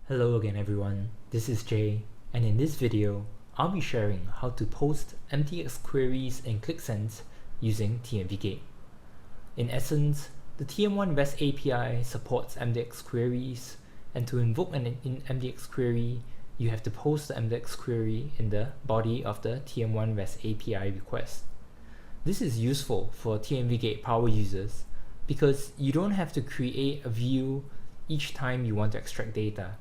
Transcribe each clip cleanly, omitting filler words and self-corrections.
Hello again everyone, this is Jay, and in this video, I'll be sharing how to post MDX queries in Qlik using TMVGate. In essence, the TM1 REST API supports MDX queries, and to invoke an MDX query, you have to post the MDX query in the body of the TM1 REST API request. This is useful for TMVGate power users because you don't have to create a view each time you want to extract data.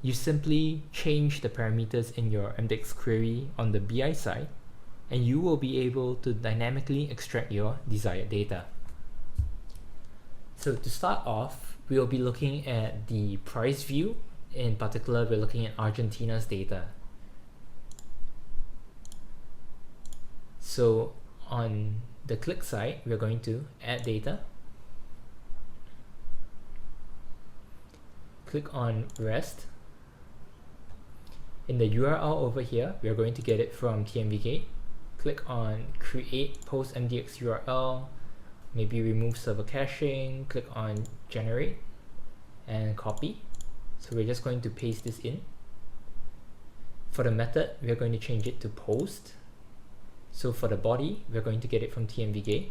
You simply change the parameters in your MDX query on the BI side, and you will be able to dynamically extract your desired data. So to start off, we'll be looking at the price view. In particular, we're looking at Argentina's data. So on the Qlik side, we're going to add data. Click on REST. In the URL over here, we are going to get it from TMVGate. Click on Create Post MDX URL, maybe remove server caching, click on Generate, and copy. So we're just going to paste this in. For the method, we're going to change it to post. So for the body, we're going to get it from TMVGate.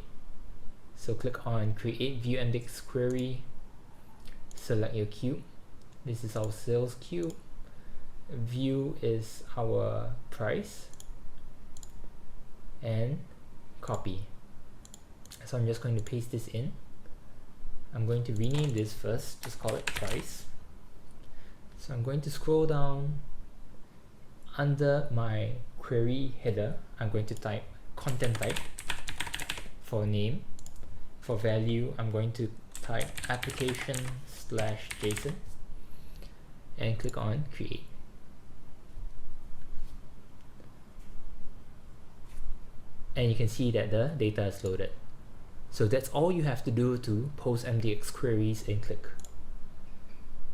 So click on Create View MDX Query, select your cube. This is our sales cube. View is our price, and copy. So I'm just going to paste this in. I'm going to rename this first, just call it price. So I'm going to scroll down. Under my query header, I'm going to type content type for name. For value, I'm going to type application/JSON and click on create. And you can see that the data is loaded. So that's all you have to do to post MDX queries in Qlik.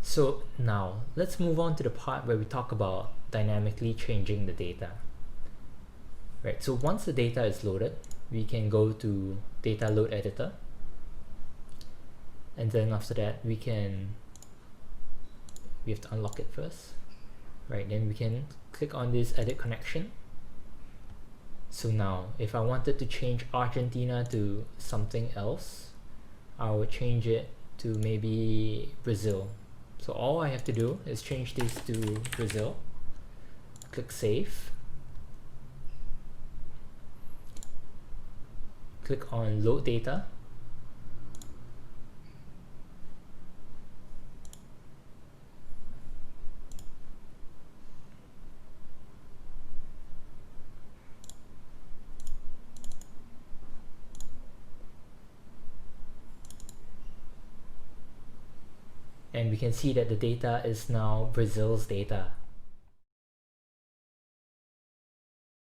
So now let's move on to the part where we talk about dynamically changing the data. Right, so once the data is loaded, we can go to Data Load Editor. And then after that, we have to unlock it first. Right, then we can click on this Edit Connection. So now, if I wanted to change Argentina to something else, I would change it to maybe Brazil. So all I have to do is change this to Brazil, click Save, click on Load Data, and we can see that the data is now Brazil's data.